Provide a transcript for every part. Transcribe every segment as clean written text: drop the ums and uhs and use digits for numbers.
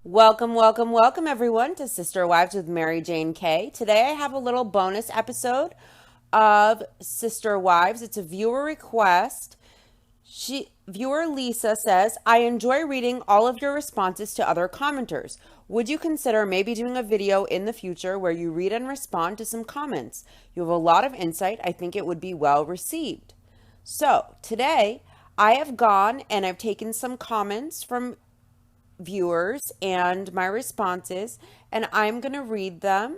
Welcome, welcome, welcome everyone to Sister Wives with Mary Jane K. Today I have a little bonus episode of Sister Wives. It's a viewer request. Viewer Lisa says, I enjoy reading all of your responses to other commenters. Would you consider maybe doing a video in the future where you read and respond to some comments? You have a lot of insight. I think it would be well received. So today I have gone and I've taken some comments from viewers and my responses, and I'm going to read them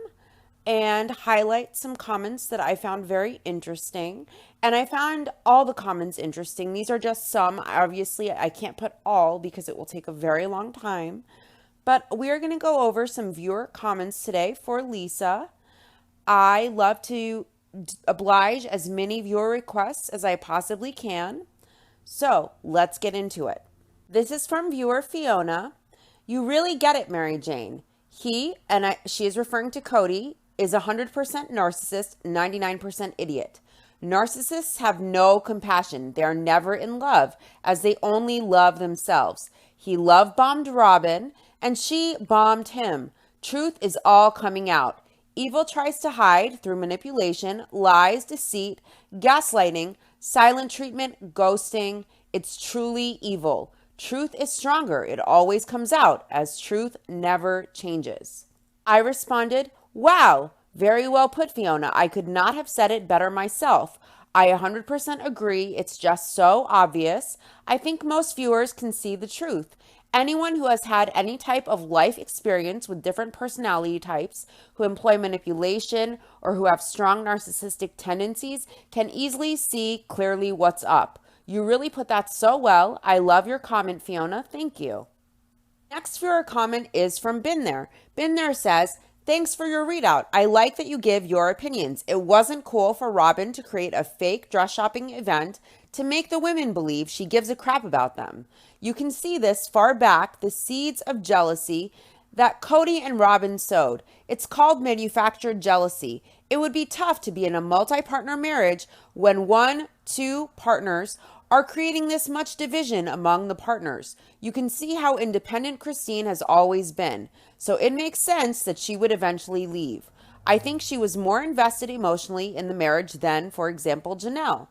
and highlight some comments that I found very interesting. And I found all the comments interesting. These are just some. Obviously, I can't put all because it will take a very long time. But we are going to go over some viewer comments today for Lisa. I love to oblige as many viewer requests as I possibly can. So let's get into it. This is from viewer Fiona. You really get it, Mary Jane. She is referring to Cody, is 100% narcissist, 99% idiot. Narcissists have no compassion. They are never in love, as they only love themselves. He love bombed Robin, and she bombed him. Truth is all coming out. Evil tries to hide through manipulation, lies, deceit, gaslighting, silent treatment, ghosting. It's truly evil. Truth is stronger. It always comes out, as truth never changes. I responded, wow, very well put, Fiona. I could not have said it better myself. I 100% agree. It's just so obvious. I think most viewers can see the truth. Anyone who has had any type of life experience with different personality types, who employ manipulation, or who have strong narcissistic tendencies can easily see clearly what's up. You really put that so well. I love your comment, Fiona. Thank you. Next viewer comment is from Been There. Been There says, thanks for your readout. I like that you give your opinions. It wasn't cool for Robin to create a fake dress shopping event to make the women believe she gives a crap about them. You can see this far back, the seeds of jealousy that Cody and Robin sowed. It's called manufactured jealousy. It would be tough to be in a multi-partner marriage when two partners are creating this much division among the partners. You can see how independent Christine has always been, so it makes sense that she would eventually leave. I think she was more invested emotionally in the marriage than, for example, Janelle.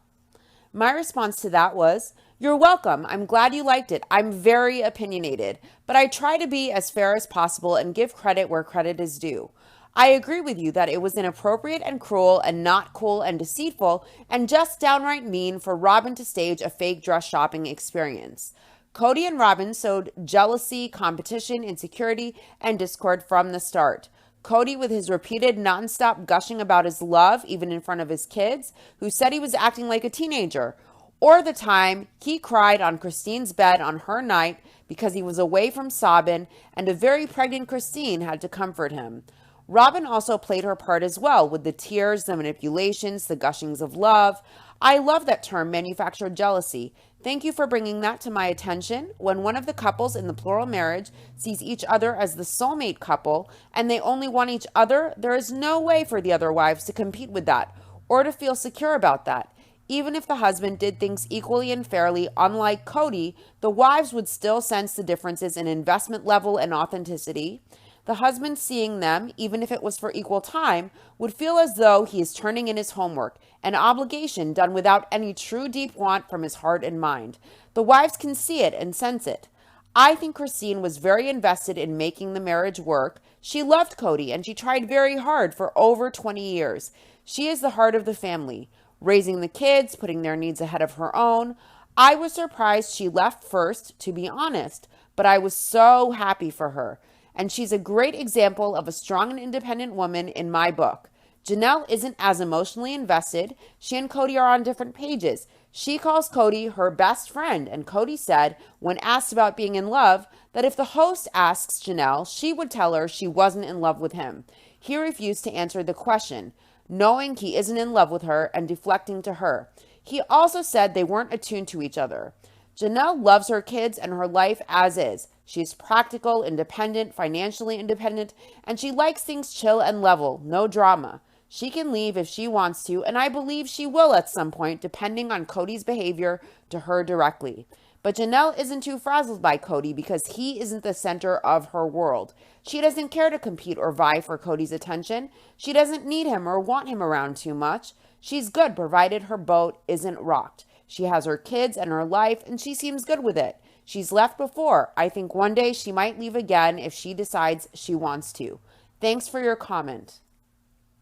My response to that was, you're welcome. I'm glad you liked it. I'm very opinionated, but I try to be as fair as possible and give credit where credit is due. I agree with you that it was inappropriate and cruel and not cool and deceitful and just downright mean for Robin to stage a fake dress shopping experience. Cody and Robin sowed jealousy, competition, insecurity, and discord from the start. Cody with his repeated nonstop gushing about his love, even in front of his kids, who said he was acting like a teenager. Or the time he cried on Christine's bed on her night because he was away from Sabin and a very pregnant Christine had to comfort him. Robin also played her part as well with the tears, the manipulations, the gushings of love. I love that term, manufactured jealousy. Thank you for bringing that to my attention. When one of the couples in the plural marriage sees each other as the soulmate couple and they only want each other, there is no way for the other wives to compete with that or to feel secure about that. Even if the husband did things equally and fairly, unlike Cody, the wives would still sense the differences in investment level and authenticity. The husband seeing them, even if it was for equal time, would feel as though he is turning in his homework, an obligation done without any true deep want from his heart and mind. The wives can see it and sense it. I think Christine was very invested in making the marriage work. She loved Cody and she tried very hard for over 20 years. She is the heart of the family, raising the kids, putting their needs ahead of her own. I was surprised she left first, to be honest, but I was so happy for her. And she's a great example of a strong and independent woman in my book. Janelle isn't as emotionally invested. She and Cody are on different pages. She calls Cody her best friend, and Cody said, when asked about being in love, that if the host asks Janelle, she would tell her she wasn't in love with him. He refused to answer the question, knowing he isn't in love with her and deflecting to her. He also said they weren't attuned to each other. Janelle loves her kids and her life as is. She's practical, independent, financially independent, and she likes things chill and level, no drama. She can leave if she wants to, and I believe she will at some point, depending on Cody's behavior to her directly. But Janelle isn't too frazzled by Cody because he isn't the center of her world. She doesn't care to compete or vie for Cody's attention. She doesn't need him or want him around too much. She's good provided her boat isn't rocked. She has her kids and her life, and she seems good with it. She's left before. I think one day she might leave again if she decides she wants to. Thanks for your comment.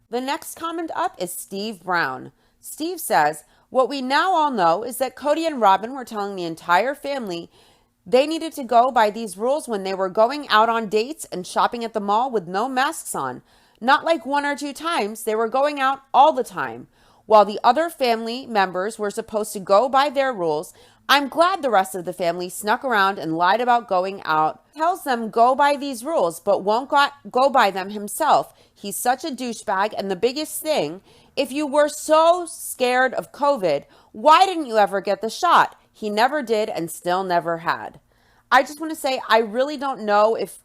The next comment up is Steve Brown. Steve says, what we now all know is that Cody and Robin were telling the entire family they needed to go by these rules when they were going out on dates and shopping at the mall with no masks on. Not like 1 or 2 times, they were going out all the time. While the other family members were supposed to go by their rules, I'm glad the rest of the family snuck around and lied about going out. He tells them go by these rules, but won't go by them himself. He's such a douchebag. And the biggest thing, if you were so scared of COVID, why didn't you ever get the shot? He never did and still never had. I just want to say, I really don't know if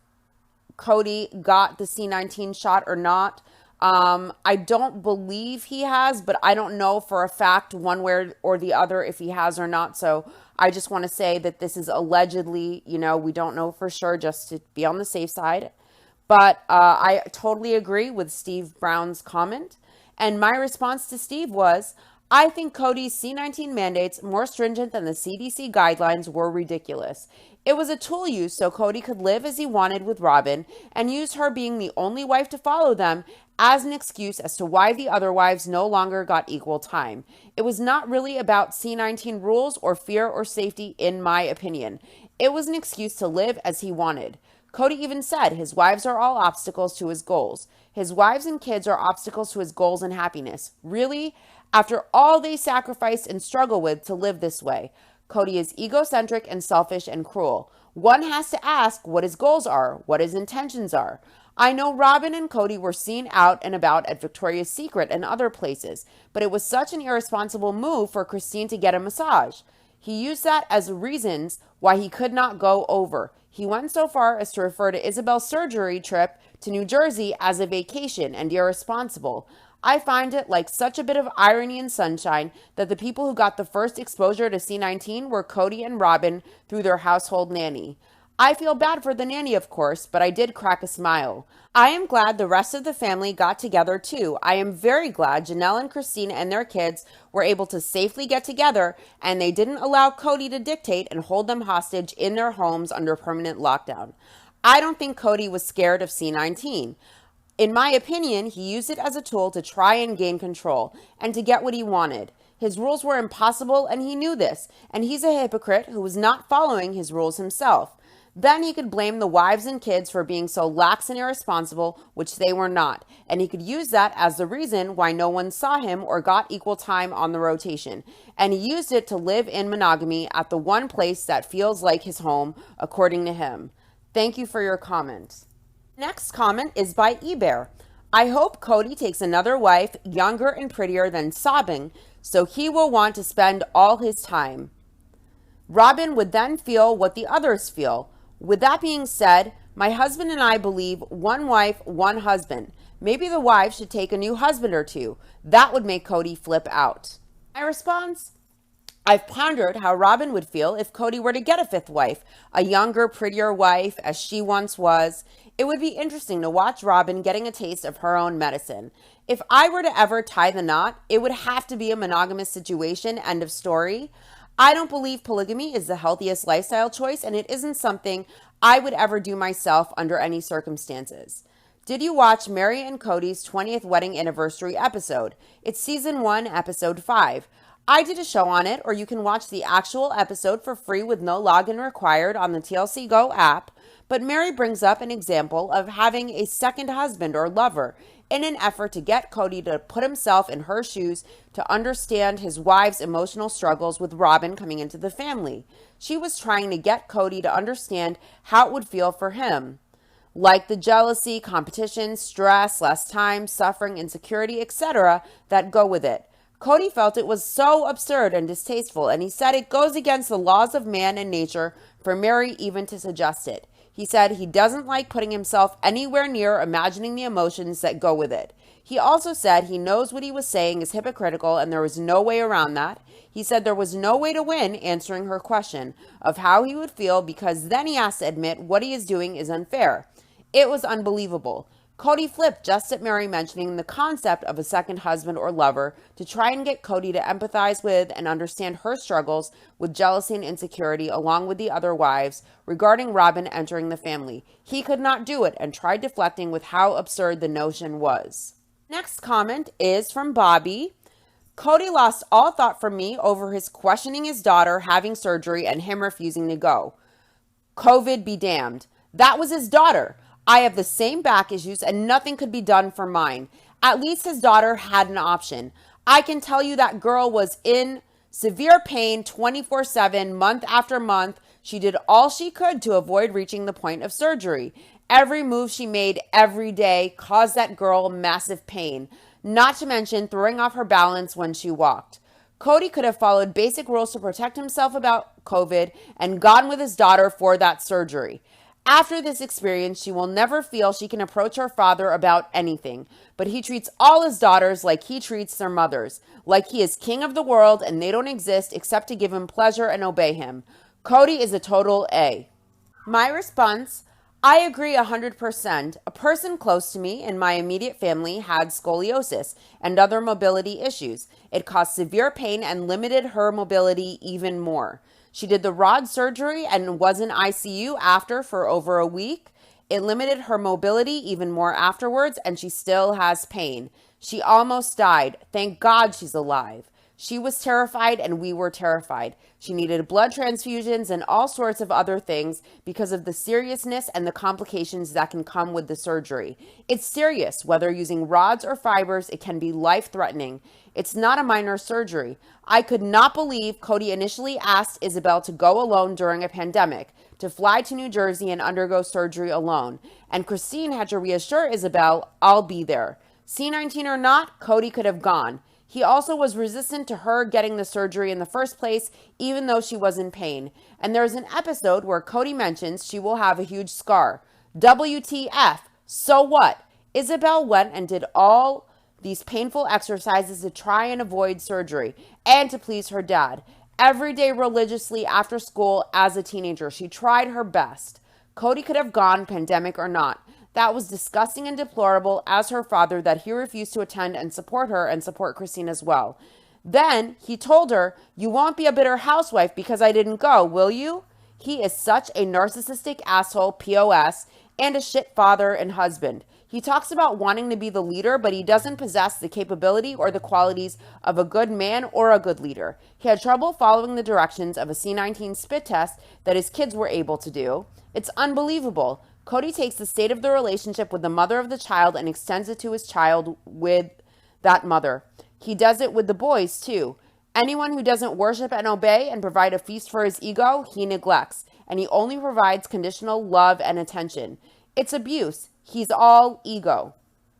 Cody got the C-19 shot or not. I don't believe he has, but I don't know for a fact one way or the other if he has or not. So I just want to say that this is allegedly, we don't know for sure, just to be on the safe side. But I totally agree with Steve Brown's comment. And my response to Steve was, I think Cody's C-19 mandates, more stringent than the CDC guidelines, were ridiculous. It was a tool used so Cody could live as he wanted with Robin and use her being the only wife to follow them as an excuse as to why the other wives no longer got equal time. It was not really about C-19 rules or fear or safety, in my opinion. It was an excuse to live as he wanted. Cody even said his wives are all obstacles to his goals. His wives and kids are obstacles to his goals and happiness. Really? After all they sacrificed and struggle with to live this way, Cody is egocentric and selfish and cruel. One has to ask what his goals are, what his intentions are. I know Robin and Cody were seen out and about at Victoria's Secret and other places, but it was such an irresponsible move for Christine to get a massage. He used that as reasons why he could not go over. He went so far as to refer to Isabel's surgery trip to New Jersey as a vacation and irresponsible. I find it like such a bit of irony and sunshine that the people who got the first exposure to C-19 were Cody and Robin through their household nanny. I feel bad for the nanny, of course, but I did crack a smile. I am glad the rest of the family got together too. I am very glad Janelle and Christine and their kids were able to safely get together and they didn't allow Cody to dictate and hold them hostage in their homes under permanent lockdown. I don't think Cody was scared of C-19. In my opinion, he used it as a tool to try and gain control and to get what he wanted. His rules were impossible and he knew this, and he's a hypocrite who was not following his rules himself. Then he could blame the wives and kids for being so lax and irresponsible, which they were not, and he could use that as the reason why no one saw him or got equal time on the rotation. And he used it to live in monogamy at the one place that feels like his home, according to him. Thank you for your comment. Next comment is by eBear. I hope Cody takes another wife, younger and prettier than Sobbing, so he will want to spend all his time. Robin would then feel what the others feel. With that being said, my husband and I believe one wife, one husband. Maybe the wife should take a new husband or two. That would make Cody flip out. My response? I've pondered how Robin would feel if Cody were to get a 5th wife, a younger, prettier wife as she once was. It would be interesting to watch Robin getting a taste of her own medicine. If I were to ever tie the knot, it would have to be a monogamous situation, end of story. I don't believe polygamy is the healthiest lifestyle choice, and it isn't something I would ever do myself under any circumstances. Did you watch Mary and Cody's 20th wedding anniversary episode? It's season 1, episode 5. I did a show on it, or you can watch the actual episode for free with no login required on the TLC Go app. But Mary brings up an example of having a second husband or lover in an effort to get Cody to put himself in her shoes to understand his wife's emotional struggles with Robin coming into the family. She was trying to get Cody to understand how it would feel for him, like the jealousy, competition, stress, less time, suffering, insecurity, etc. that go with it. Cody felt it was so absurd and distasteful, and he said it goes against the laws of man and nature for Mary even to suggest it. He said he doesn't like putting himself anywhere near imagining the emotions that go with it. He also said he knows what he was saying is hypocritical and there was no way around that. He said there was no way to win answering her question of how he would feel because then he has to admit what he is doing is unfair. It was unbelievable. Cody flipped just at Mary mentioning the concept of a second husband or lover to try and get Cody to empathize with and understand her struggles with jealousy and insecurity along with the other wives regarding Robin entering the family. He could not do it and tried deflecting with how absurd the notion was. Next comment is from Bobby. Cody lost all thought for me over his questioning his daughter having surgery and him refusing to go. COVID be damned. That was his daughter. I have the same back issues and nothing could be done for mine. At least his daughter had an option. I can tell you that girl was in severe pain 24/7, month after month. She did all she could to avoid reaching the point of surgery. Every move she made every day caused that girl massive pain, not to mention throwing off her balance when she walked. Cody could have followed basic rules to protect himself about COVID and gone with his daughter for that surgery. After this experience, she will never feel she can approach her father about anything, but he treats all his daughters like he treats their mothers, like he is king of the world and they don't exist except to give him pleasure and obey him. Cody is a total A. My response, I agree 100%. A person close to me in my immediate family had scoliosis and other mobility issues. It caused severe pain and limited her mobility even more. She did the rod surgery and was in ICU after for over a week. It limited her mobility even more afterwards, and she still has pain. She almost died. Thank God she's alive. She was terrified and we were terrified. She needed blood transfusions and all sorts of other things because of the seriousness and the complications that can come with the surgery. It's serious. Whether using rods or fibers, it can be life-threatening. It's not a minor surgery. I could not believe Cody initially asked Isabel to go alone during a pandemic, to fly to New Jersey and undergo surgery alone. And Christine had to reassure Isabel, I'll be there. C19 or not, Cody could have gone. He also was resistant to her getting the surgery in the first place, even though she was in pain. And there's an episode where Cody mentions she will have a huge scar. WTF? So what? Isabel went and did all these painful exercises to try and avoid surgery and to please her dad. Every day religiously after school as a teenager, she tried her best. Cody could have gone, pandemic or not. That was disgusting and deplorable as her father that he refused to attend and support her and support Christine as well. Then he told her, you won't be a bitter housewife because I didn't go, will you? He is such a narcissistic asshole, POS, and a shit father and husband. He talks about wanting to be the leader, but he doesn't possess the capability or the qualities of a good man or a good leader. He had trouble following the directions of a C19 spit test that his kids were able to do. It's unbelievable. Cody takes the state of the relationship with the mother of the child and extends it to his child with that mother. He does it with the boys, too. Anyone who doesn't worship and obey and provide a feast for his ego, he neglects, and he only provides conditional love and attention. It's abuse. He's all ego.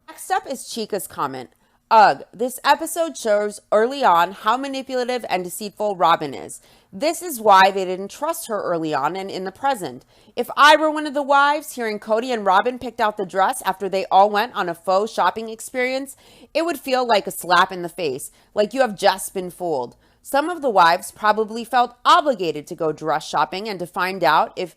Next up is Chica's comment. Ugh, this episode shows early on how manipulative and deceitful Robin is. This is why they didn't trust her early on and in the present. If I were one of the wives, hearing Cody and Robin picked out the dress after they all went on a faux shopping experience, it would feel like a slap in the face, like you have just been fooled. Some of the wives probably felt obligated to go dress shopping, and to find out if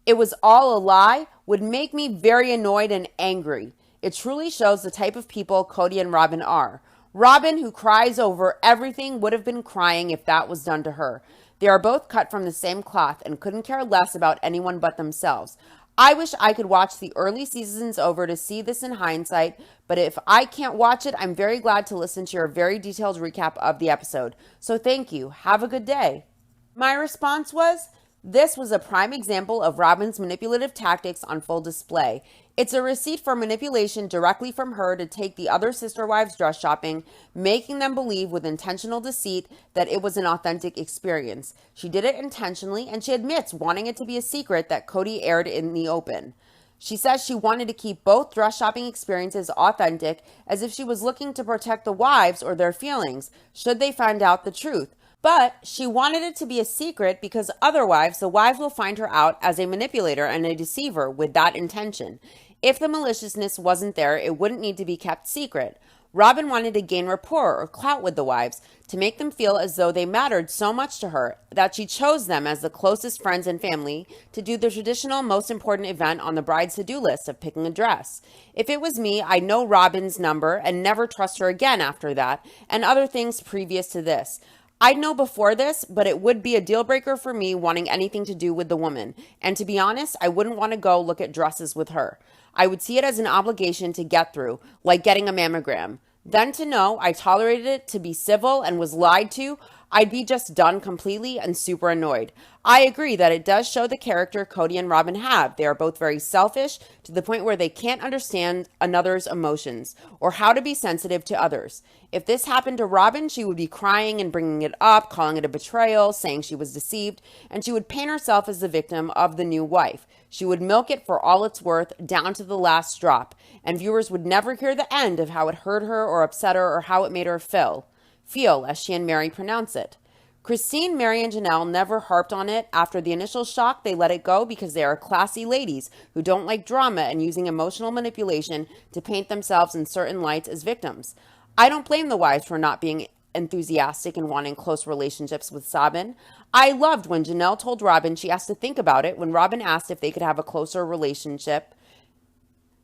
it was all a lie would make me very annoyed and angry. It truly shows the type of people Cody and Robin are. Robin, who cries over everything, would have been crying if that was done to her. They are both cut from the same cloth and couldn't care less about anyone but themselves. I wish I could watch the early seasons over to see this in hindsight, but if I can't watch it, I'm very glad to listen to your very detailed recap of the episode. So thank you. Have a good day. My response was, this was a prime example of Robin's manipulative tactics on full display. It's a receipt for manipulation directly from her to take the other sister wives dress shopping, making them believe with intentional deceit that it was an authentic experience. She did it intentionally, and she admits wanting it to be a secret that Cody aired in the open. She says she wanted to keep both dress shopping experiences authentic, as if she was looking to protect the wives or their feelings should they find out the truth. But she wanted it to be a secret because otherwise the wives will find her out as a manipulator and a deceiver with that intention. If the maliciousness wasn't there, it wouldn't need to be kept secret. Robin wanted to gain rapport or clout with the wives, to make them feel as though they mattered so much to her that she chose them as the closest friends and family to do the traditional most important event on the bride's to-do list of picking a dress. If it was me, I'd know Robin's number and never trust her again after that, and other things previous to this. I'd know before this, but it would be a deal breaker for me wanting anything to do with the woman. And to be honest, I wouldn't want to go look at dresses with her. I would see it as an obligation to get through, like getting a mammogram. Then to know I tolerated it to be civil and was lied to, I'd be just done completely and super annoyed. I agree that it does show the character Cody and Robin have. They are both very selfish to the point where they can't understand another's emotions or how to be sensitive to others. If this happened to Robin, she would be crying and bringing it up, calling it a betrayal, saying she was deceived, and she would paint herself as the victim of the new wife. She would milk it for all it's worth, down to the last drop, and viewers would never hear the end of how it hurt her or upset her or how it made her feel, as she and Mary pronounce it. Christine, Mary, and Janelle never harped on it. After the initial shock, they let it go because they are classy ladies who don't like drama and using emotional manipulation to paint themselves in certain lights as victims. I don't blame the wives for not being enthusiastic and wanting close relationships with Sabin. I loved when Janelle told Robin she has to think about it when Robin asked if they could have a closer relationship.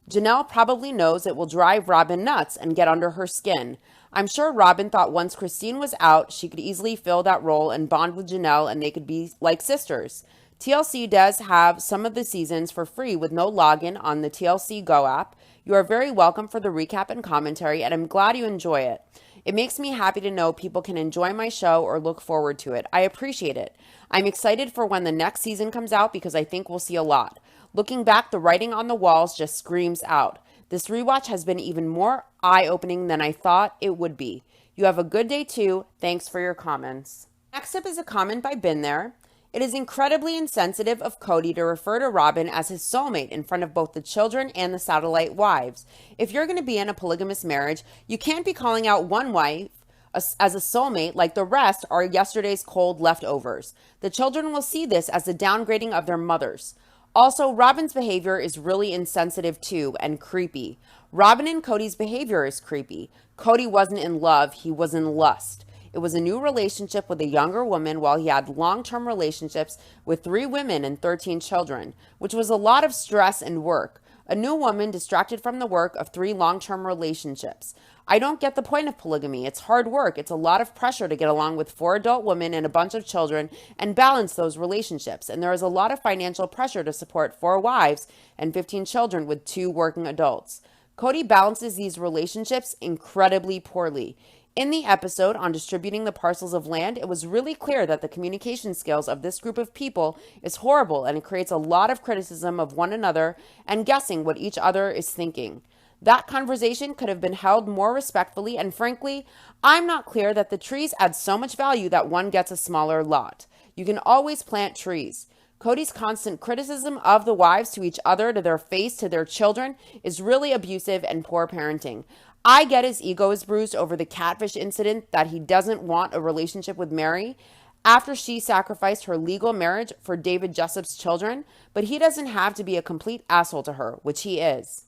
Janelle probably knows it will drive Robin nuts and get under her skin. I'm sure Robin thought once Christine was out, she could easily fill that role and bond with Janelle and they could be like sisters. TLC does have some of the seasons for free with no login on the TLC Go app. You are very welcome for the recap and commentary, and I'm glad you enjoy it. It makes me happy to know people can enjoy my show or look forward to it. I appreciate it. I'm excited for when the next season comes out because I think we'll see a lot. Looking back, the writing on the walls just screams out. This rewatch has been even more eye-opening than I thought it would be. You have a good day too. Thanks for your comments. Next up is a comment by Been There. It is incredibly insensitive of Cody to refer to Robin as his soulmate in front of both the children and the satellite wives. If you're going to be in a polygamous marriage, you can't be calling out one wife as a soulmate like the rest are yesterday's cold leftovers. The children will see this as the downgrading of their mothers. Also, Robin's behavior is really insensitive too and creepy. Robin and Cody's behavior is creepy. Cody wasn't in love, he was in lust. It was a new relationship with a younger woman while he had long-term relationships with 3 women and 13 children, which was a lot of stress and work. A new woman distracted from the work of 3 long-term relationships. I don't get the point of polygamy. It's hard work. It's a lot of pressure to get along with 4 adult women and a bunch of children and balance those relationships. And there is a lot of financial pressure to support 4 wives and 15 children with 2 working adults. Cody balances these relationships incredibly poorly. In the episode on distributing the parcels of land, it was really clear that the communication skills of this group of people is horrible and it creates a lot of criticism of one another and guessing what each other is thinking. That conversation could have been held more respectfully, and frankly, I'm not clear that the trees add so much value that one gets a smaller lot. You can always plant trees. Cody's constant criticism of the wives to each other, to their face, to their children, is really abusive and poor parenting. I get his ego is bruised over the catfish incident, that he doesn't want a relationship with Mary after she sacrificed her legal marriage for David Jessup's children, but he doesn't have to be a complete asshole to her, which he is.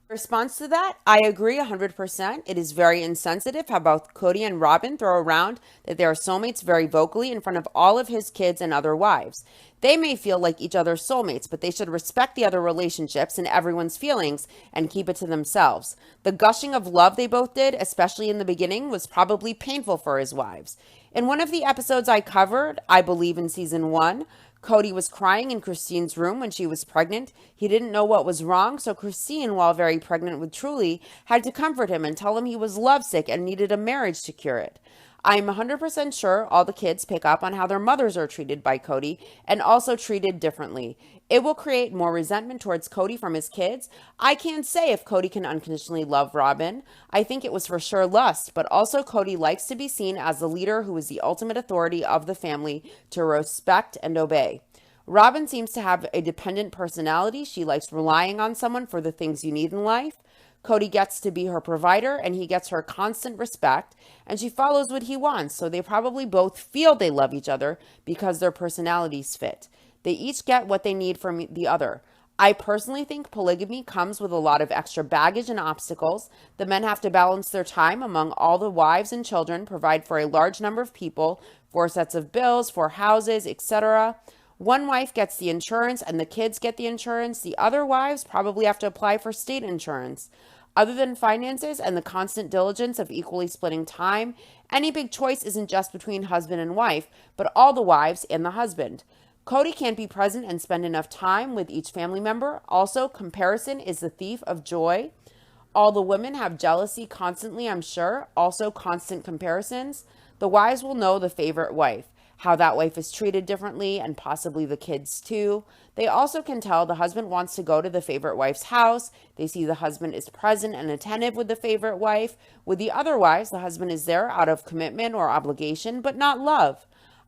In response to that, I agree 100%. It is very insensitive how both Cody and Robin throw around that they are soulmates very vocally in front of all of his kids and other wives. They may feel like each other's soulmates, but they should respect the other relationships and everyone's feelings and keep it to themselves. The gushing of love they both did, especially in the beginning, was probably painful for his wives. In one of the episodes I covered, I believe in season 1, Cody was crying in Christine's room when she was pregnant. He didn't know what was wrong, so Christine, while very pregnant with Truly, had to comfort him and tell him he was lovesick and needed a marriage to cure it. I'm 100% sure all the kids pick up on how their mothers are treated by Cody and also treated differently. It will create more resentment towards Cody from his kids. I can't say if Cody can unconditionally love Robin. I think it was for sure lust, but also Cody likes to be seen as the leader who is the ultimate authority of the family to respect and obey. Robin seems to have a dependent personality. She likes relying on someone for the things you need in life. Cody gets to be her provider and he gets her constant respect, and she follows what he wants. So they probably both feel they love each other because their personalities fit. They each get what they need from the other. I personally think polygamy comes with a lot of extra baggage and obstacles. The men have to balance their time among all the wives and children, provide for a large number of people, 4 sets of bills, 4 houses, etc. One wife gets the insurance and the kids get the insurance. The other wives probably have to apply for state insurance. Other than finances and the constant diligence of equally splitting time, any big choice isn't just between husband and wife, but all the wives and the husband. Cody can't be present and spend enough time with each family member. Also, comparison is the thief of joy. All the women have jealousy constantly, I'm sure. Also, constant comparisons. The wives will know the favorite wife, how that wife is treated differently, and possibly the kids too. They also can tell the husband wants to go to the favorite wife's house. They see the husband is present and attentive with the favorite wife. With the other wives, the husband is there out of commitment or obligation, but not love.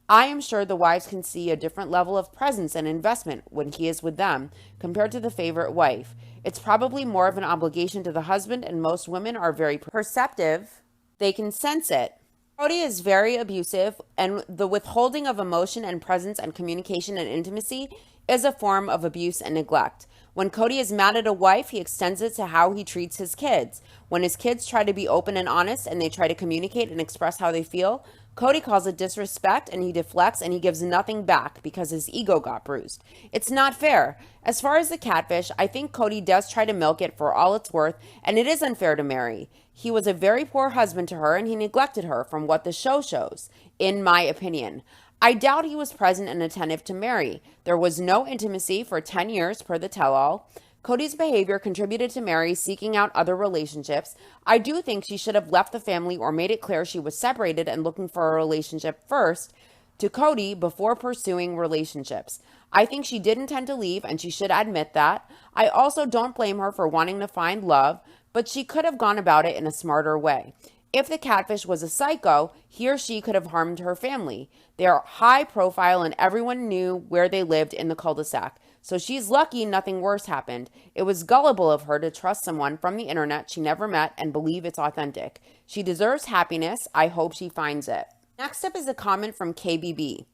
I am sure the wives can see a different level of presence and investment when he is with them compared to the favorite wife. It's probably more of an obligation to the husband, and most women are very perceptive. They can sense it. Cody is very abusive, and the withholding of emotion and presence and communication and intimacy is a form of abuse and neglect. When Cody is mad at a wife, he extends it to how he treats his kids. When his kids try to be open and honest and they try to communicate and express how they feel, Cody calls it disrespect and he deflects and he gives nothing back because his ego got bruised. It's not fair. As far as the catfish, I think Cody does try to milk it for all it's worth, and it is unfair to Mary. He was a very poor husband to her and he neglected her from what the show shows, in my opinion. I doubt he was present and attentive to Mary. There was no intimacy for 10 years per the tell-all. Cody's behavior contributed to Mary seeking out other relationships. I do think she should have left the family or made it clear she was separated and looking for a relationship first to Cody before pursuing relationships. I think she did intend to leave and she should admit that. I also don't blame her for wanting to find love, but she could have gone about it in a smarter way. If the catfish was a psycho, he or she could have harmed her family. They are high profile and everyone knew where they lived in the cul-de-sac. So she's lucky nothing worse happened. It was gullible of her to trust someone from the internet she never met and believe it's authentic. She deserves happiness. I hope she finds it. Next up is a comment from KBB.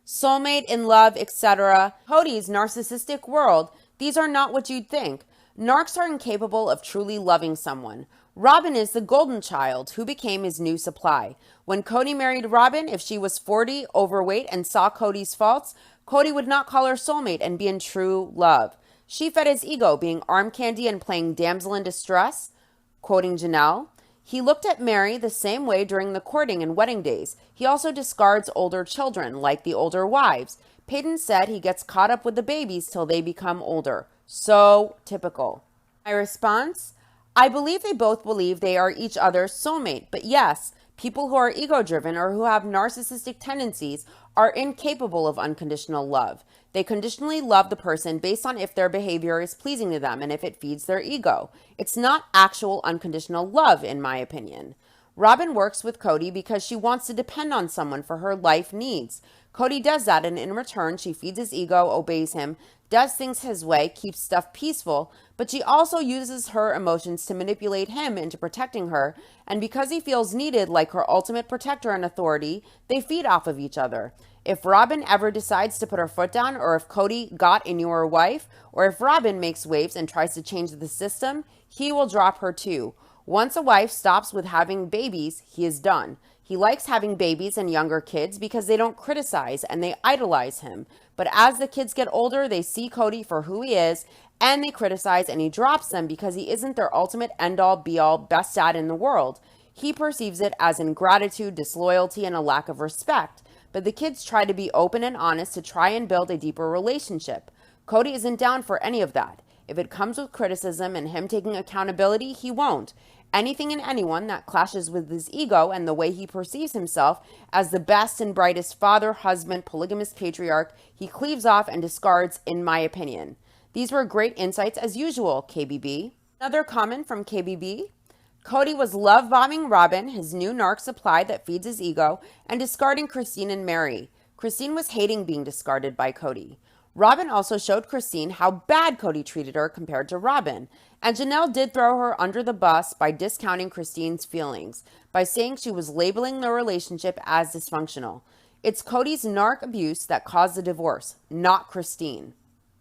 Soulmate, in love, etc. Cody's narcissistic world. These are not what you'd think. Narcs are incapable of truly loving someone. Robin is the golden child who became his new supply. When Cody married Robin, if she was 40, overweight, and saw Cody's faults, Cody would not call her soulmate and be in true love. She fed his ego, being arm candy and playing damsel in distress. Quoting Janelle, he looked at Mary the same way during the courting and wedding days. He also discards older children, like the older wives. Peyton said he gets caught up with the babies till they become older. So typical. My response? I believe they both believe they are each other's soulmate, but yes, people who are ego-driven or who have narcissistic tendencies are incapable of unconditional love. They conditionally love the person based on if their behavior is pleasing to them and if it feeds their ego. It's not actual unconditional love, in my opinion. Robin works with Cody because she wants to depend on someone for her life needs. Cody does that, and in return, she feeds his ego, obeys him, does things his way, keeps stuff peaceful, but she also uses her emotions to manipulate him into protecting her, and because he feels needed like her ultimate protector and authority, they feed off of each other. If Robin ever decides to put her foot down, or if Cody got a newer wife, or if Robin makes waves and tries to change the system, he will drop her too. Once a wife stops with having babies, he is done. He likes having babies and younger kids because they don't criticize and they idolize him. But as the kids get older, they see Cody for who he is and they criticize, and he drops them because he isn't their ultimate end-all, be-all, best dad in the world. He perceives it as ingratitude, disloyalty, and a lack of respect. But the kids try to be open and honest to try and build a deeper relationship. Cody isn't down for any of that. If it comes with criticism and him taking accountability, he won't. Anything and anyone that clashes with his ego and the way he perceives himself as the best and brightest father, husband, polygamous patriarch, he cleaves off and discards, in my opinion. These were great insights as usual, KBB. Another comment from KBB. Cody was love-bombing Robin, his new narc supply that feeds his ego, and discarding Christine and Mary. Christine was hating being discarded by Cody. Robin also showed Christine how bad Cody treated her compared to Robin. And Janelle did throw her under the bus by discounting Christine's feelings, by saying she was labeling the relationship as dysfunctional. It's Cody's narc abuse that caused the divorce, not Christine.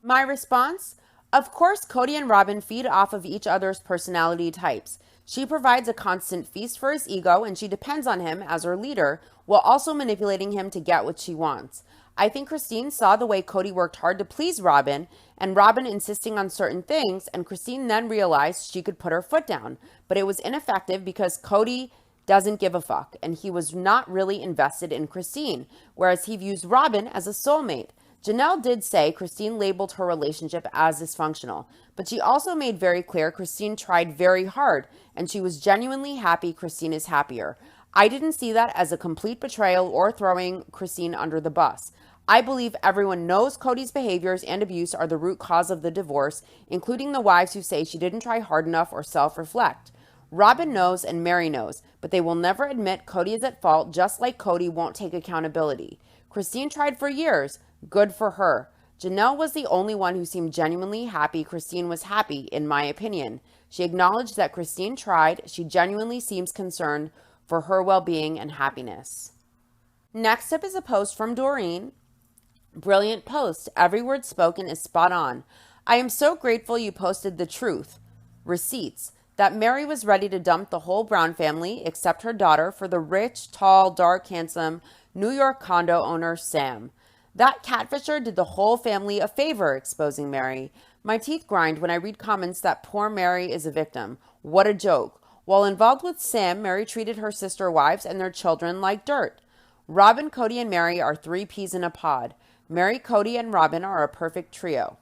My response? Of course, Cody and Robin feed off of each other's personality types. She provides a constant feast for his ego, and she depends on him as her leader, while also manipulating him to get what she wants. I think Christine saw the way Cody worked hard to please Robin, and Robin insisting on certain things, and Christine then realized she could put her foot down. But it was ineffective because Cody doesn't give a fuck, and he was not really invested in Christine, whereas he views Robin as a soulmate. Janelle did say Christine labeled her relationship as dysfunctional, but she also made very clear Christine tried very hard, and she was genuinely happy Christine is happier. I didn't see that as a complete betrayal or throwing Christine under the bus. I believe everyone knows Cody's behaviors and abuse are the root cause of the divorce, including the wives who say she didn't try hard enough or self-reflect. Robin knows and Mary knows, but they will never admit Cody is at fault, just like Cody won't take accountability. Christine tried for years. Good for her. Janelle was the only one who seemed genuinely happy Christine was happy, in my opinion. She acknowledged that Christine tried. She genuinely seems concerned for her well-being and happiness. Next up is a post from Doreen. Brilliant post. Every word spoken is spot on. I am so grateful you posted the truth. Receipts. That Mary was ready to dump the whole Brown family, except her daughter, for the rich, tall, dark, handsome New York condo owner, Sam. That catfisher did the whole family a favor, exposing Mary. My teeth grind when I read comments that poor Mary is a victim. What a joke. While involved with Sam, Mary treated her sister wives and their children like dirt. Robin, Cody, and Mary are 3 peas in a pod. Mary, Cody, and Robin are a perfect trio.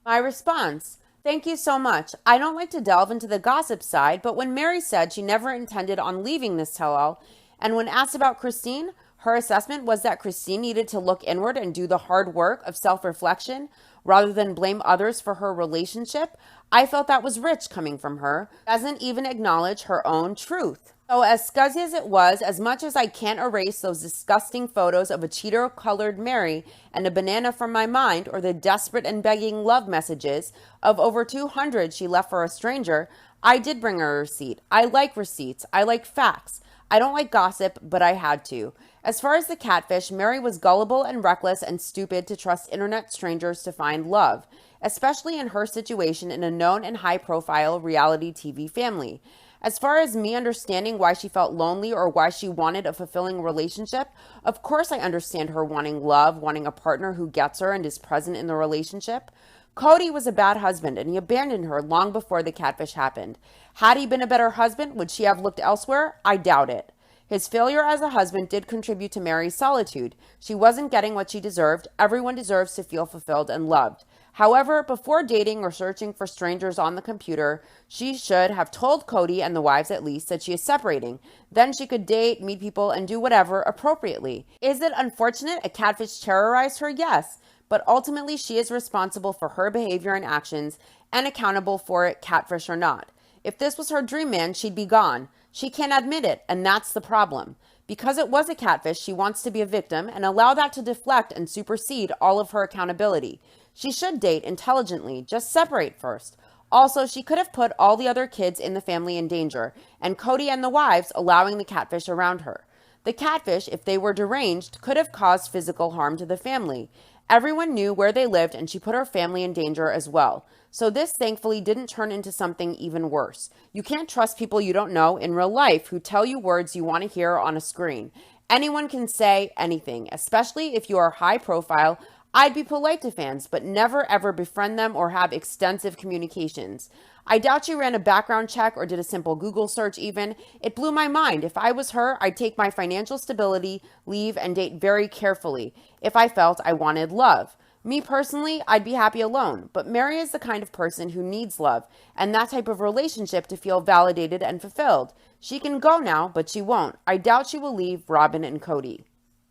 My response: thank you so much. I don't like to delve into the gossip side, but when Mary said she never intended on leaving this tell-all, and when asked about Christine, her assessment was that Christine needed to look inward and do the hard work of self-reflection rather than blame others for her relationship, I felt that was rich coming from her. Doesn't even acknowledge her own truth. So as scuzzy as it was, as much as I can't erase those disgusting photos of a cheeto-colored Mary and a banana from my mind, or the desperate and begging love messages of over 200 she left for a stranger, I did bring her a receipt. I like receipts. I like facts. I don't like gossip, but I had to. As far as the catfish, Mary was gullible and reckless and stupid to trust internet strangers to find love, especially in her situation in a known and high-profile reality TV family. As far as me understanding why she felt lonely or why she wanted a fulfilling relationship, of course I understand her wanting love, wanting a partner who gets her and is present in the relationship. Cody was a bad husband, and he abandoned her long before the catfish happened. Had he been a better husband, would she have looked elsewhere? I doubt it. His failure as a husband did contribute to Mary's solitude. She wasn't getting what she deserved. Everyone deserves to feel fulfilled and loved. However, before dating or searching for strangers on the computer, she should have told Cody and the wives at least that she is separating. Then she could date, meet people, and do whatever appropriately. Is it unfortunate a catfish terrorized her? Yes. But ultimately, she is responsible for her behavior and actions and accountable for it, catfish or not. If this was her dream man, she'd be gone. She can't admit it, and that's the problem. Because it was a catfish, she wants to be a victim and allow that to deflect and supersede all of her accountability. She should date intelligently, just separate first. Also, she could have put all the other kids in the family in danger, and Cody and the wives allowing the catfish around her. The catfish, if they were deranged, could have caused physical harm to the family. Everyone knew where they lived, and she put her family in danger as well. So this thankfully didn't turn into something even worse. You can't trust people you don't know in real life who tell you words you want to hear on a screen. Anyone can say anything, especially if you are high profile. I'd be polite to fans, but never ever befriend them or have extensive communications. I doubt she ran a background check or did a simple Google search even. It blew my mind. If I was her, I'd take my financial stability, leave, and date very carefully if I felt I wanted love. Me personally, I'd be happy alone, but Mary is the kind of person who needs love and that type of relationship to feel validated and fulfilled. She can go now, but she won't. I doubt she will leave Robin and Cody.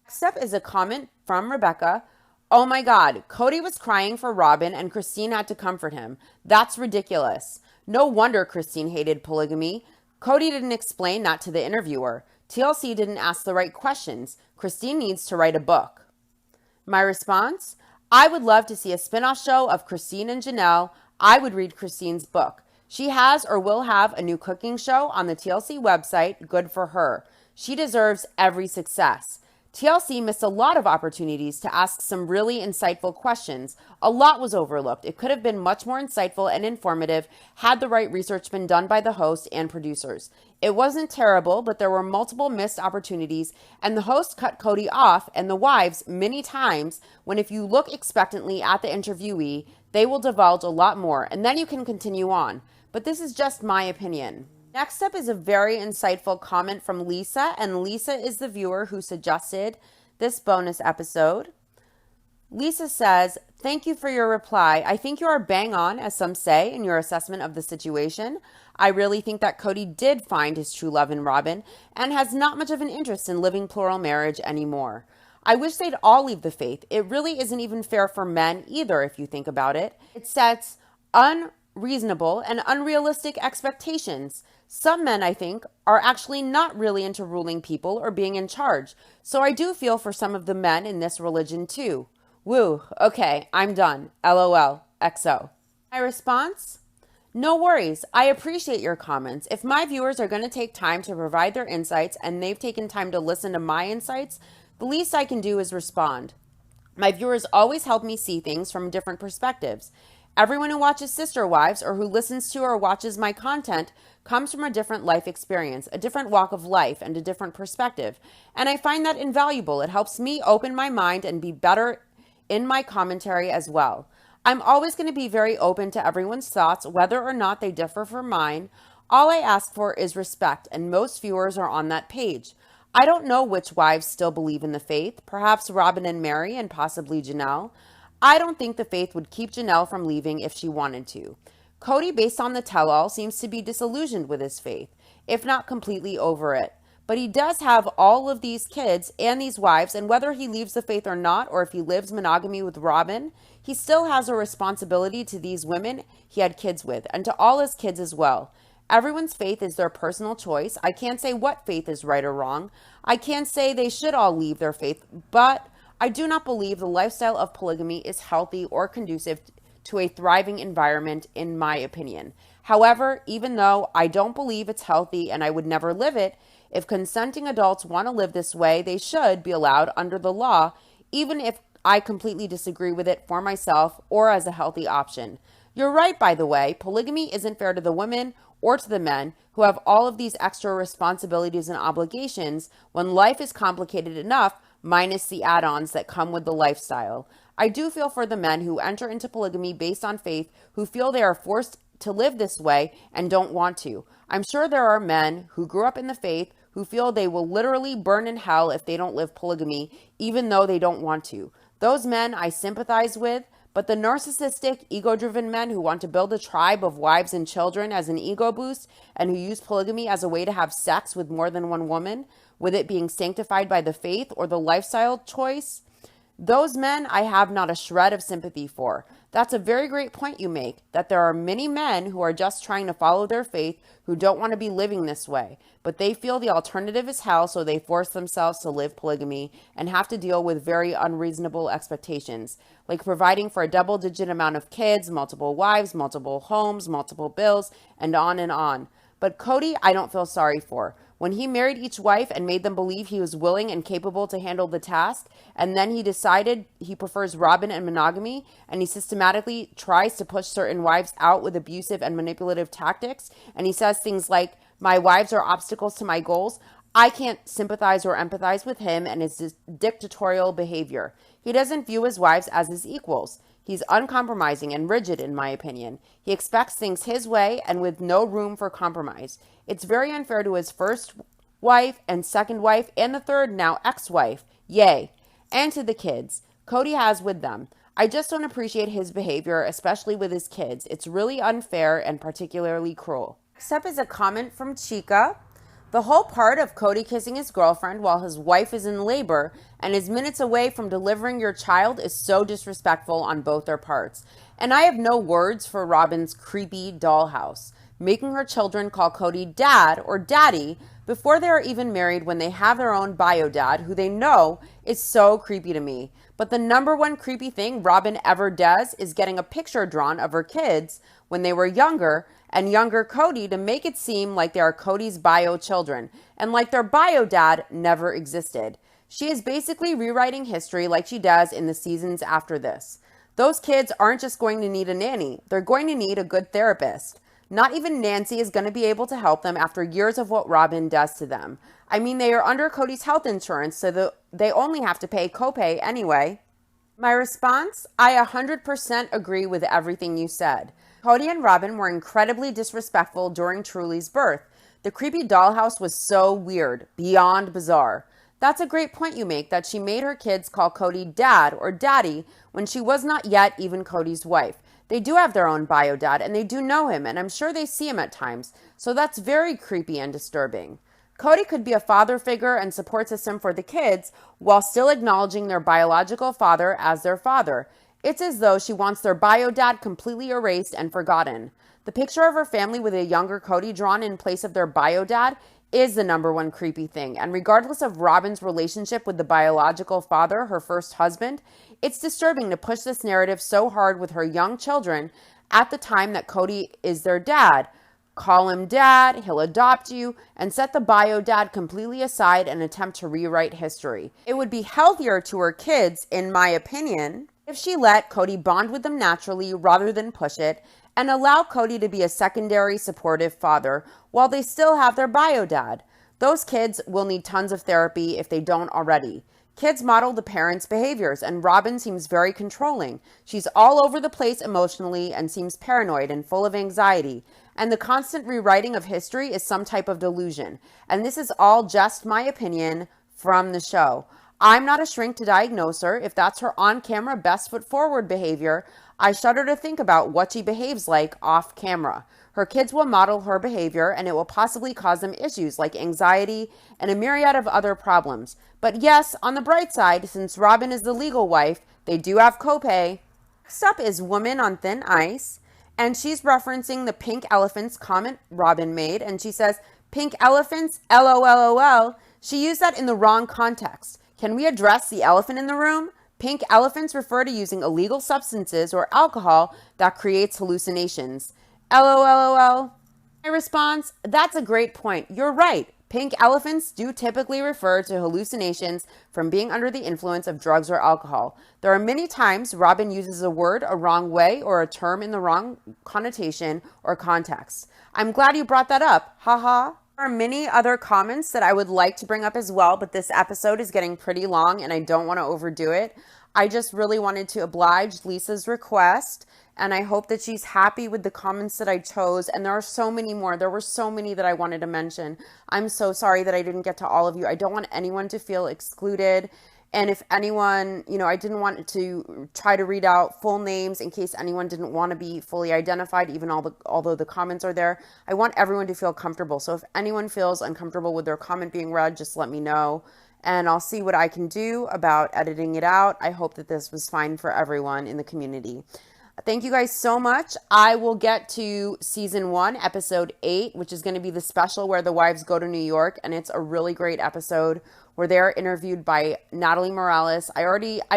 Next up is a comment from Rebecca. Oh my God, Cody was crying for Robin and Christine had to comfort him. That's ridiculous. No wonder Christine hated polygamy. Cody didn't explain that to the interviewer. TLC didn't ask the right questions. Christine needs to write a book. My response? I would love to see a spin-off show of Christine and Janelle. I would read Christine's book. She has or will have a new cooking show on the TLC website. Good for her. She deserves every success. TLC missed a lot of opportunities to ask some really insightful questions. A lot was overlooked. It could have been much more insightful and informative had the right research been done by the host and producers. It wasn't terrible, but there were multiple missed opportunities, and the host cut Cody off and the wives many times when, if you look expectantly at the interviewee, they will divulge a lot more, and then you can continue on. But this is just my opinion. Next up is a very insightful comment from Lisa, and Lisa is the viewer who suggested this bonus episode. Lisa says, "Thank you for your reply. I think you are bang on, as some say, in your assessment of the situation. I really think that Cody did find his true love in Robin and has not much of an interest in living plural marriage anymore. I wish they'd all leave the faith. It really isn't even fair for men either, if you think about it. It sets unreasonable and unrealistic expectations. Some men, I think, are actually not really into ruling people or being in charge. So I do feel for some of the men in this religion too. Woo, okay, I'm done. LOL, XO. My response? No worries. I appreciate your comments. If my viewers are going to take time to provide their insights and they've taken time to listen to my insights, the least I can do is respond. My viewers always help me see things from different perspectives. Everyone who watches Sister Wives or who listens to or watches my content comes from a different life experience, a different walk of life, and a different perspective. And I find that invaluable. It helps me open my mind and be better in my commentary as well. I'm always going to be very open to everyone's thoughts, whether or not they differ from mine. All I ask for is respect, and most viewers are on that page. I don't know which wives still believe in the faith, perhaps Robin and Mary and possibly Janelle. I don't think the faith would keep Janelle from leaving if she wanted to. Cody, based on the tell-all, seems to be disillusioned with his faith, if not completely over it. But he does have all of these kids and these wives, and whether he leaves the faith or not, or if he lives monogamy with Robin, he still has a responsibility to these women he had kids with, and to all his kids as well. Everyone's faith is their personal choice. I can't say what faith is right or wrong. I can't say they should all leave their faith, but I do not believe the lifestyle of polygamy is healthy or conducive to a thriving environment, in my opinion. However, even though I don't believe it's healthy and I would never live it, if consenting adults want to live this way, they should be allowed under the law, even if I completely disagree with it for myself or as a healthy option. You're right, by the way, polygamy isn't fair to the women or to the men who have all of these extra responsibilities and obligations when life is complicated enough, minus the add-ons that come with the lifestyle. I do feel for the men who enter into polygamy based on faith, who feel they are forced to live this way and don't want to. I'm sure there are men who grew up in the faith who feel they will literally burn in hell if they don't live polygamy, even though they don't want to. Those men I sympathize with, but the narcissistic, ego-driven men who want to build a tribe of wives and children as an ego boost and who use polygamy as a way to have sex with more than one woman, with it being sanctified by the faith or the lifestyle choice, those men I have not a shred of sympathy for. That's a very great point you make, that there are many men who are just trying to follow their faith who don't want to be living this way, but they feel the alternative is hell, so they force themselves to live polygamy and have to deal with very unreasonable expectations, like providing for a double-digit amount of kids, multiple wives, multiple homes, multiple bills, and on and on. But Cody, I don't feel sorry for. When he married each wife and made them believe he was willing and capable to handle the task, and then he decided he prefers Robin and monogamy, and he systematically tries to push certain wives out with abusive and manipulative tactics, and he says things like, "My wives are obstacles to my goals," I can't sympathize or empathize with him and his dictatorial behavior. He doesn't view his wives as his equals. He's uncompromising and rigid, in my opinion. He expects things his way and with no room for compromise. It's very unfair to his first wife and second wife and the third, now ex-wife. Yay. And to the kids Cody has with them. I just don't appreciate his behavior, especially with his kids. It's really unfair and particularly cruel. Next up is a comment from Chica. The whole part of Cody kissing his girlfriend while his wife is in labor and is minutes away from delivering your child is so disrespectful on both their parts. And I have no words for Robin's creepy dollhouse. Making her children call Cody dad or daddy before they are even married when they have their own bio dad who they know is so creepy to me. But the number one creepy thing Robin ever does is getting a picture drawn of her kids when they were younger and younger Cody to make it seem like they are Cody's bio children and like their bio dad never existed. She is basically rewriting history like she does in the seasons after this. Those kids aren't just going to need a nanny, they're going to need a good therapist. Not even Nancy is going to be able to help them after years of what Robin does to them. I mean, they are under Cody's health insurance, so they only have to pay copay anyway. My response? I 100% agree with everything you said. Cody and Robin were incredibly disrespectful during Truly's birth. The creepy dollhouse was so weird, beyond bizarre. That's a great point you make, that she made her kids call Cody dad or daddy when she was not yet even Cody's wife. They do have their own bio dad and they do know him, and I'm sure they see him at times, so that's very creepy and disturbing. Cody could be a father figure and support system for the kids while still acknowledging their biological father as their father. It's as though she wants their bio dad completely erased and forgotten. The picture of her family with a younger Cody drawn in place of their bio dad is the number one creepy thing. And regardless of Robin's relationship with the biological father, her first husband, it's disturbing to push this narrative so hard with her young children at the time that Cody is their dad. Call him dad, he'll adopt you, and set the bio dad completely aside and attempt to rewrite history. It would be healthier to her kids, in my opinion, if she let Cody bond with them naturally rather than push it, and allow Cody to be a secondary supportive father while they still have their bio dad. Those kids will need tons of therapy if they don't already. Kids model the parents' behaviors, and Robin seems very controlling. She's all over the place emotionally and seems paranoid and full of anxiety. And the constant rewriting of history is some type of delusion. And this is all just my opinion from the show. I'm not a shrink to diagnose her. If that's her on-camera best foot forward behavior, I shudder to think about what she behaves like off camera. Her kids will model her behavior, and it will possibly cause them issues like anxiety and a myriad of other problems. But yes, on the bright side, since Robin is the legal wife, they do have copay. Next up is Woman on Thin Ice, and she's referencing the pink elephants comment Robin made, and she says, "Pink elephants, LOLOL." She used that in the wrong context. Can we address the elephant in the room? Pink elephants refer to using illegal substances or alcohol that creates hallucinations. LOLOL. My response, that's a great point. You're right. Pink elephants do typically refer to hallucinations from being under the influence of drugs or alcohol. There are many times Robin uses a word a wrong way or a term in the wrong connotation or context. I'm glad you brought that up. Haha. There are many other comments that I would like to bring up as well, but this episode is getting pretty long and I don't want to overdo it. I just really wanted to oblige Lisa's request, and I hope that she's happy with the comments that I chose. And there are so many more. There were so many that I wanted to mention. I'm so sorry that I didn't get to all of you. I don't want anyone to feel excluded. And if anyone, I didn't want to try to read out full names in case anyone didn't want to be fully identified, even although the comments are there. I want everyone to feel comfortable. So if anyone feels uncomfortable with their comment being read, just let me know. And I'll see what I can do about editing it out. I hope that this was fine for everyone in the community. Thank you guys so much. I will get to season 1, episode 8, which is going to be the special where the wives go to New York. And it's a really great episode where they're interviewed by Natalie Morales. I've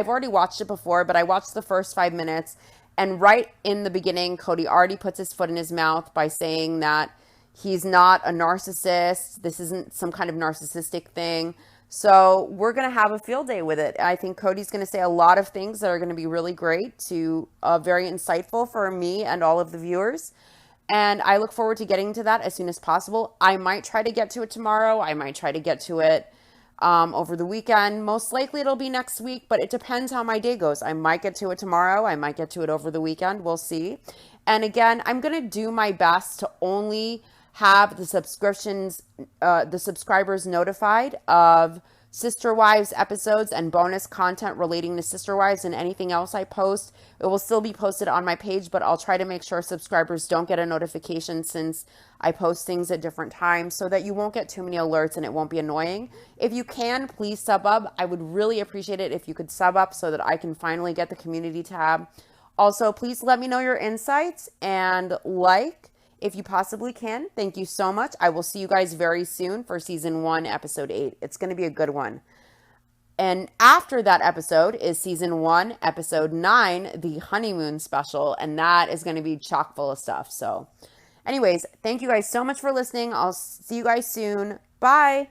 already watched it before, but I watched the first 5 minutes. And right in the beginning, Cody already puts his foot in his mouth by saying that he's not a narcissist. This isn't some kind of narcissistic thing. So we're going to have a field day with it. I think Cody's going to say a lot of things that are going to be really great, very insightful for me and all of the viewers. And I look forward to getting to that as soon as possible. I might try to get to it tomorrow. I might try to get to it over the weekend. Most likely it'll be next week, but it depends how my day goes. I might get to it tomorrow. I might get to it over the weekend. We'll see. And again, I'm going to do my best to only have the subscribers notified of Sister Wives episodes and bonus content relating to Sister Wives, and anything else I post. It will still be posted on my page, but I'll try to make sure subscribers don't get a notification since I post things at different times so that you won't get too many alerts and it won't be annoying. If you can, please sub up. I would really appreciate it if you could sub up so that I can finally get the community tab. Also, please let me know your insights and like If you possibly can, thank you so much. I will see you guys very soon for season 1, episode 8. It's going to be a good one. And after that episode is season 1, episode 9, the honeymoon special. And that is going to be chock full of stuff. So, anyways, thank you guys so much for listening. I'll see you guys soon. Bye.